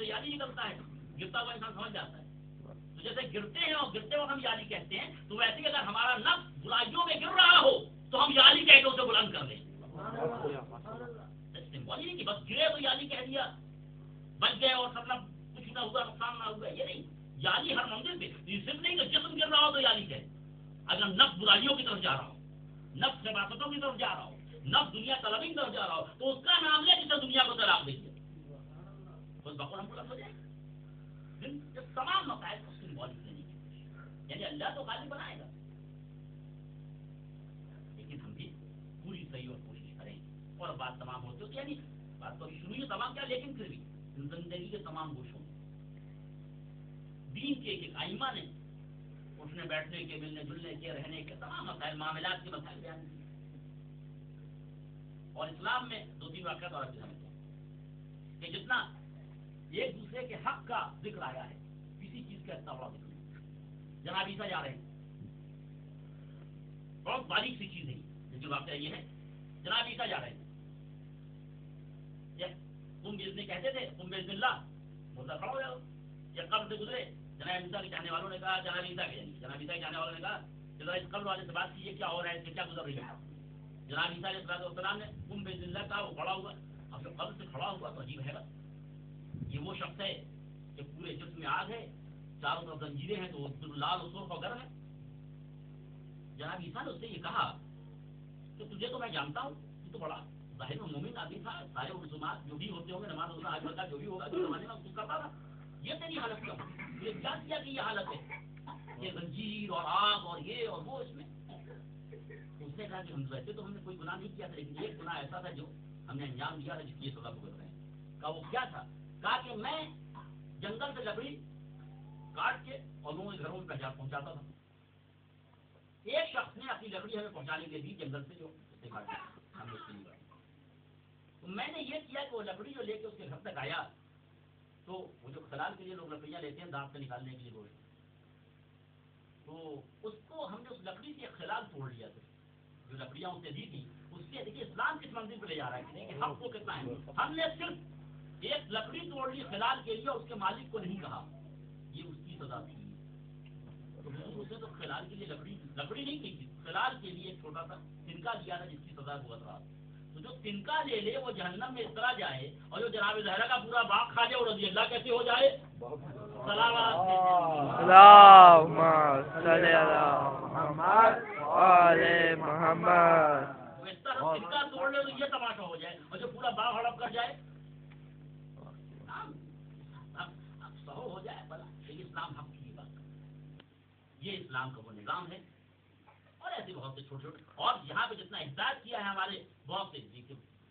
سے یعنی نکلتا ہے، گرتا ہوا انسان سمجھ جاتا ہے. تو جیسے گرتے ہیں اور گرتے وقت ہم یعنی کہتے ہیں، تو ویسے ہی اگر ہمارا نفس برائیوں میں گر رہا ہو تو ہم یعنی کہہ کے اسے بلند کر دیں. سمبول نہیں کہ بس گرے تو یعنی کہہ دیا بچ گئے اور مطلب کچھ نہ ہوا، نقصان نہ ہوا، یہ نہیں. یعنی ہر منزل پہ صرف نہیں کہ جسم گر رہا ہو تو یعنی کہے. اگر نفس برائیوں کی طرف جا رہا ہو، نفس خباستوں کی طرف جا رہا ہو، نفس دنیا طلبی کی طرف جا رہا ہو، تو اس کا نام لے جسے دنیا کو طلاق دے دیا، بس بقول ہم بلند ہو جائے. تمام مسائل کو سمبولک لینے کی کوشش، یعنی اللہ تو غالب بنائے گا، لیکن ہم بھی پوری صحیح اور کوشش کریں. اور بات تمام ہوتی ہوتی، یعنی بات تو شروع ہی تمام کیا، لیکن پھر بھی زندگی کے تمام گوشوں میں دین کے ایک ائمہ نے اٹھنے بیٹھنے کے، ملنے جلنے کے، رہنے کے تمام مسائل، معاملات کے مسائل بیان کیے. اور اسلام میں 2-3 واقعات اور سمجھتے ہیں کہ جتنا ایک دوسرے کے حق کا ذکر آیا ہے، کسی چیز کا اتنا بڑا ذکر نہیں. جناب عیسیٰ جا رہے ہیں، بہت باریک سی چیز ہے، لیکن واقعہ یہ ہے جناب عیسیٰ جا رہے ہیں. تم بھی کہتے تھے تم بسم اللہ، مردہ کھڑا ہو جاؤ. یا قبر سے گزرے، جناب عیسیٰ کے چاہنے والوں نے کہا، جناب عیسیٰ کے چاہنے والوں نے کہا کہ ذرا اس قبر والے سے بات کیجیے، کیا ہو رہا ہے، اس سے کیا گزر رہی ہے. جناب عیسیٰ علیہ السلام نے تم بسم اللہ کہا، وہ کھڑا ہوا. اب جب قبر سے کھڑا ہوا تو عجیب ہے بس، یہ وہ شخص ہے کہ پورے جسم میں آگ ہے، چاروں طرف زنجیریں ہیں، تو لال اصول کا گرم ہے. جناب عیسیٰ نے اس سے یہ کہا کہ تجھے تو میں جانتا ہوں، تو بڑا ظاہر مومن آدمی تھا، سارے رسومات جو بھی ہوتے ہوں گے، نماز روزہ حج زکات جو بھی ہوگا جو زمانے میں کچھ کرتا تھا. یہ تیری حالت کیا ہوئی، یہ کیا کیا کہ یہ حالت ہے، یہ زنجیر اور آگ اور یہ اور وہ اس میں. اس نے کہا کہ ہم ویسے تو ہم نے کوئی گناہ نہیں کیا تھا، لیکن ایک گناہ ایسا تھا جو ہم نے انجام دیا تھا، جس کی یہ سزا بھگت رہے ہیں. کہا وہ کیا تھا؟ کہا کہ میں جنگل سے لکڑی کاٹ کے اور لوگوں کے گھروں میں پہنچاتا تھا. ایک شخص نے اپنی لکڑی ہمیں پہنچانے کے لیے جنگل سے جو ہم نے اس کے لیے، تو میں نے یہ کیا کہ وہ لکڑی جو لے کے اس کے گھر تک آیا، تو وہ جو خلال کے لیے لوگ لکڑیاں لیتے ہیں دانت سے نکالنے کے لیے گوشت، تو اس کو ہم نے اس لکڑی سے ایک خلال توڑ لیا تھا. جو لکڑیاں اسے دی تھی، اس سے دیکھیے اسلام کس منزل پہ لے جا رہا ہے کہ دیکھیے حق کو کتنا ہے. ہم نے صرف ایک لکڑی توڑ لی خلال کے لیے، اس کے مالک کو نہیں کہا، یہ اس کی سزا تھی. تو اس نے تو خلال کے لیے لکڑی نہیں کی تھی، خلال کے لیے ایک چھوٹا سا تنکا لیا تھا، جس کی سزا بہت رہا. تو جو تنکا لے لے وہ جہنم میں اس طرح جائے، اور جو جناب زہرا کا پورا باغ کھا جائے وہ رضی اللہ کیسے ہو جائے. اس طرح تنکا توڑ لے تو یہ تماشا ہو جائے، اور جو پورا باغ ہڑپ کر جائے اب سہو ہو جائے. بلا اسلام حق کی بات، یہ اسلام کا وہ نظام ہے. اور ایسے بہت سے چھوٹے چھوٹے، اور یہاں پہ جتنا احتجاج کیا ہے ہمارے بہت سے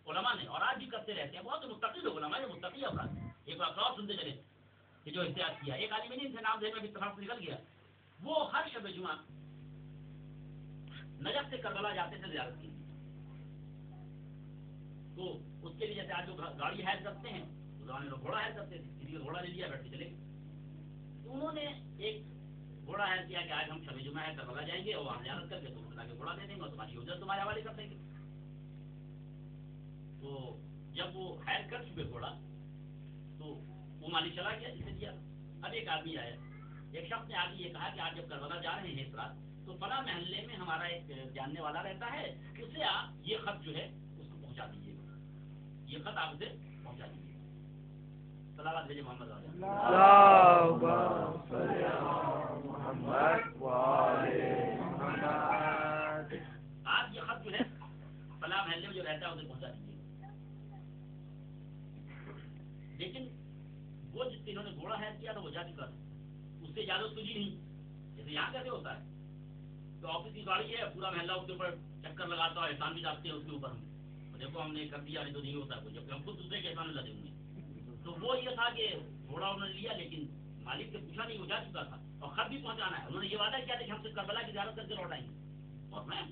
علماء نے، اور آج بھی کرتے رہتے ہیں، بہت سے متقی لوگ علماء ہیں، متقی افراد. ایک واقعہ اور سنتے چلے کہ جو احتجاج کیا، ایک عالم دین سے نام ذہن میں اتفاق سے نکل گیا، وہ ہر شب جمعہ نجف سے کربلا جاتے تھے زیارت کے لیے. تو اس کے لیے جیسے آج لوگ گاڑی ہائر کرتے ہیں، اس زمانے لوگ گھوڑا ہائر کرتے تھے، کسی کا گھوڑا لے لیا بیٹھ کے چلے. تو انہوں نے ایک گھوڑا ہائر کیا کہ آج ہم شب جمعہ ہے کربلا جائیں گے، اور وہاں زیارت کر کے تو کے گھوڑا دے دیں گے اور تمہاری اجرت تمہارے حوالے کر دیں گے. تو جب وہ ہائر کر چکے گھوڑا تو وہ مالک چلا گیا جسے دیا. اب ایک آدمی آیا، ایک شخص نے آگے یہ کہا کہ آپ جب کربلا جا رہے ہیں اس رات، تو فلاں محلے میں ہمارا ایک جاننے والا رہتا ہے، اسے آپ یہ خط جو ہے اس کو پہنچا دیجیے گا، یہ خط آپ اسے پہنچا دیجیے گا. صلوات بھیجے محمد آپ یہ خط جو ہے فلاں محلے میں جو رہتا ہے اسے پہنچا دیجیے گا. لیکن وہ جس سے انہوں نے گھوڑا ہائر کیا تھا وہ جا چکا تھا، اس سے اجازت سوجی نہیں. جیسے یہاں کیسے ہوتا ہے تو آفس کی گاڑی ہے، پورا محلہ اس کے اوپر چکر لگاتا ہے، احسان بھی جاتے ہیں اس کے اوپر. ہم دیکھو ہم نے کر دیا نہیں تو نہیں ہوتا کچھ، جبکہ ہم خود دوسرے کے احسان میں لگے ہوئے. تو وہ یہ تھا کہ گھوڑا انہوں نے لیا، لیکن مالک سے پوچھا نہیں، وہ جا چکا تھا اور خط بھی پہنچانا ہے. انہوں نے یہ وعدہ کیا تھا کہ ہم سے کربلا کی زیارت کر کے لوٹ آئیں گے. اور میں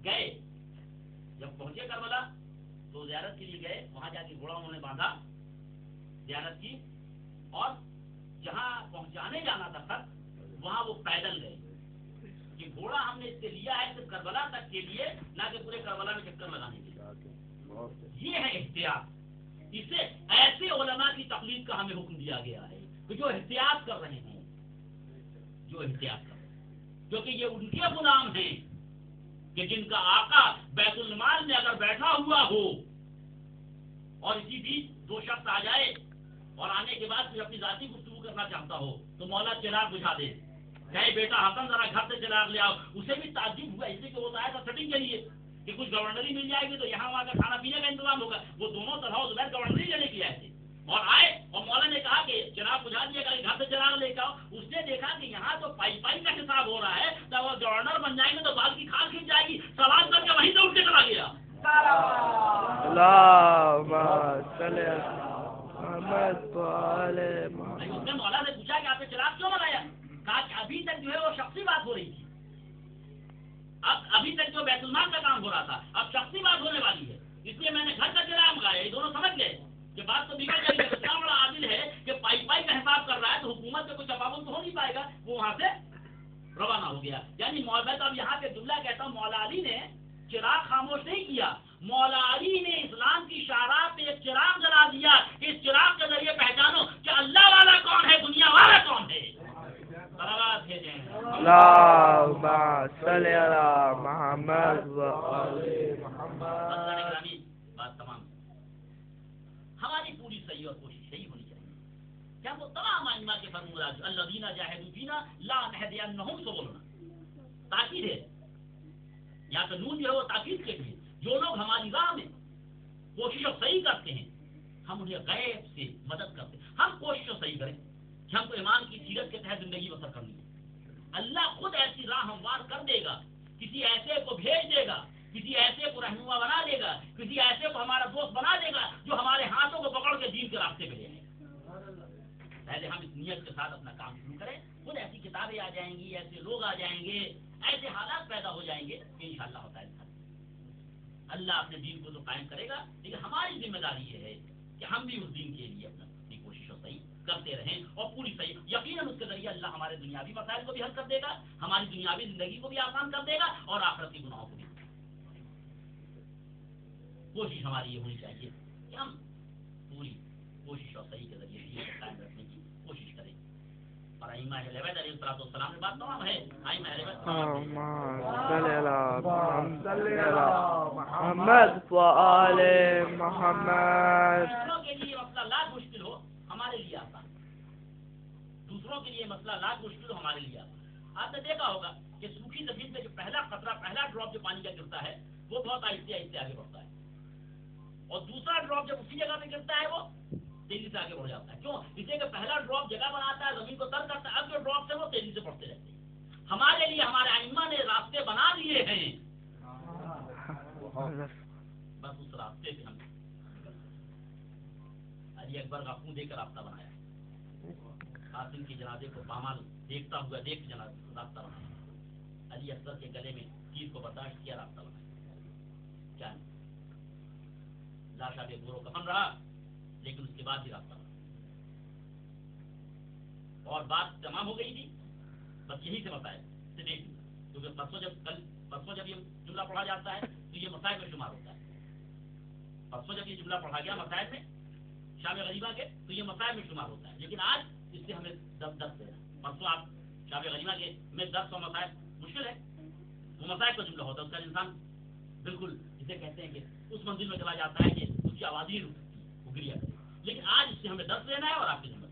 گئے، جب پہنچے کربلا تو زیارت کے لیے گئے، وہاں جا کے گھوڑا انہوں نے باندھا، زیارت کی، اور جہاں پہنچانے جانا تھا خط وہاں وہ پیدل گئے. کہ گھوڑا ہم نے اس سے لیا ہے صرف کربلا تک کے لیے، نہ کہ پورے کربلا میں چکر لگانے کے لیے. یہ ہے احتیاط. اسے ایسے علماء کی تقلید کہا کا ہمیں حکم دیا گیا ہے کہ جو احتیاط کر رہے ہیں، جو احتیاط کر رہے ہیں، کیونکہ یہ ان کے غلام ہیں کہ جن کا آقا بیت المال میں اگر بیٹھا ہوا ہو اور اسی بیچ دو شخص آ جائے اور آنے کے بعد پھر اپنی ذاتی گفتگو کرنا چاہتا ہو تو مولا چراغ بجھا دے، کہے بیٹا حسن ذرا گھر سے چراغ لے آؤ. اسے بھی تعجب ہوا، اس لیے کہ وہ آیا تھا سیٹنگ کے لیے کہ کچھ گورنری مل جائے گی تو یہاں وہاں کا کھانا پینے کا انتظام ہوگا. وہ دونوں طرح زبیر گورنری لینے کے آئے تھے اور آئے اور مولا نے کہا کہ چراغ بجھا دیا کہ گھر سے چراغ لے کے آؤ. اس نے دیکھا کہ یہاں تو پائی پائی کا حساب ہو رہا ہے، تو وہ گورنر بن جائیں گے تو بال کی کھال کھینچ جائے گی. سوال کر کے وہیں سے اٹھ کے چلا گیا. اس نے مولا سے پوچھا کہ آپ نے چراغ کیوں لگایا؟ کہا کہ ابھی تک جو ہے وہ شخصی بات ہو رہی تھی، ابھی تک جو بیت المال کا کام ہو رہا تھا اب شخصی بات ہونے والی ہے، اس لیے میں نے گھر کا چراغ منگایا. یہ دونوں سمجھ گئے کہ بات تو بگڑ گئی ہے. اتنا بڑا عادل ہے کہ پائی پائی کا حساب کر رہا ہے تو حکومت میں کچھ تفاوت تو ہو نہیں پائے گا. وہ وہاں سے روانہ ہو گیا. یعنی مولا، اب یہاں پہ جملہ کہتا ہوں، مولا علی نے چراغ خاموش نہیں کیا، مولا علی نے اسلام کی شاہراہ پہ ایک چراغ جلا دیا. اس چراغ کے ذریعے پہچانو کہ اللہ والا کون ہے، دنیا والا کون ہے. بات تمام. ہماری پوری صحیح اور کوشش یہی ہونی چاہیے کہ ہم وہ تمام ائمہ کے فرمودات الذین جاہدوا فینا لنہدینہم سبلنا، تاکید ہے یہاں پہ نون جو ہے وہ تاکید کے لیے. جو لوگ ہماری راہ میں کوشش اور صحیح کرتے ہیں ہم انہیں غیب سے مدد کرتے ہیں. ہم کوشش اور صحیح کریں کہ ہم کو ایمان کی سیرت کے تحت زندگی بسر کرنی ہے. اللہ خود ایسی راہ ہموار کر دے گا، کسی ایسے کو بھیج دے گا، کسی ایسے کو رہنما بنا دے گا، کسی ایسے کو ہمارا دوست بنا دے گا جو ہمارے ہاتھوں کو پکڑ کے دین کے راستے پہ لے جائے. پہلے ہم اس نیت کے ساتھ اپنا کام شروع کریں، خود ایسی کتابیں آ جائیں گی، ایسے لوگ آ جائیں گے، ایسے حالات پیدا ہو جائیں گے کہ انشاءاللہ ہوتا ہے. اللہ اپنے دین کو تو قائم کرے گا، لیکن ہماری ذمہ داری یہ ہے کہ ہم بھی اس دین کے لیے اپنی کوشش اور صحیح کرتے رہیں اور پوری صحیح. یقیناً اس کے ذریعے اللہ ہمارے دنیاوی مسائل کو بھی حل کر دے گا، ہماری دنیاوی زندگی کو بھی آسان کر دے گا اور آخرت کی گناہوں کو بھی. کوشش ہماری یہ ہونی چاہیے کہ ہم پوری کوشش اور صحیح کے ذریعے دین کو قائم رکھنے کی کوشش کریں. اور ائمہ اہل بیت علیہ السلام نے بات تمام ہے. ائمہ اہل بیت محمد وآل محمد. دوسروں کے لیے مسئلہ لاکھ مشکل ہو ہمارے لیے آسان، دوسروں کے لیے مسئلہ لاکھ مشکل ہو ہمارے لیے آسان. آپ نے دیکھا ہوگا کہ سوکھی زمین پہ جو پہلا قطرہ، پہلا ڈراپ جو پانی کا گرتا ہے وہ بہت آہستہ آہستہ آگے بڑھتا ہے، اور دوسرا ڈراپ جب اسی جگہ پہ گرتا ہے وہ تیزی سے آگے بڑھ جاتا ہے. کیوں؟ اس لیے کہ پہلا ڈراپ جگہ بناتا ہے، زمین کو تر کرتا ہے، اب جو ڈراپ ہے وہ تیزی سے بڑھتے رہتے ہیں. ہمارے لیے ہمارے ائمہ نے راستے بنا دیے ہیں، بس اس راستے پہ ہم علی اکبر کا خون دے کر راستہ بنایا، قاسم کے جنازے کو پامال دیکھتا ہوا دیکھ راستہ بنایا، علی اکبر کے گلے میں تیر کو برداشت کیا، راستہ بنایا. کیا لاشا بے گورو کفن رہا لیکن اس کے بعد بھی راستہ بنا اور بات تمام ہو گئی تھی. بس یہی سے مسائل سے دیکھ لوں، کیونکہ پرسوں جب یہ جملہ پڑھا جاتا ہے تو یہ مسائل میں شمار ہوتا ہے. پرسوں جب یہ جملہ پڑھا گیا مسائل میں شام غریبہ کے تو یہ مسائل میں شمار ہوتا ہے، لیکن آج اس سے ہمیں 10 دینا. پرسوں آپ شام غریبہ کے میں 10 و مسائل مشکل ہے، وہ مسائل کا جملہ ہوتا ہے، اس کا انسان بالکل جسے کہتے ہیں کہ اس منزل میں چلا جاتا ہے کہ اس کی آواز ہی وہ گریا کرے. لیکن آج اس سے ہمیں 10 لینا ہے اور آپ کی ذمہ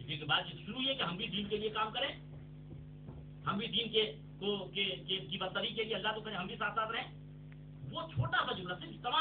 اسی کے بعد شروع یہ کہ ہم بھی دین کے لیے کام کریں، ہم بھی دین کی برتری کے لیے اللہ تو کریں، ہم بھی ساتھ ساتھ رہیں. وہ چھوٹا سا جملہ صرف تمام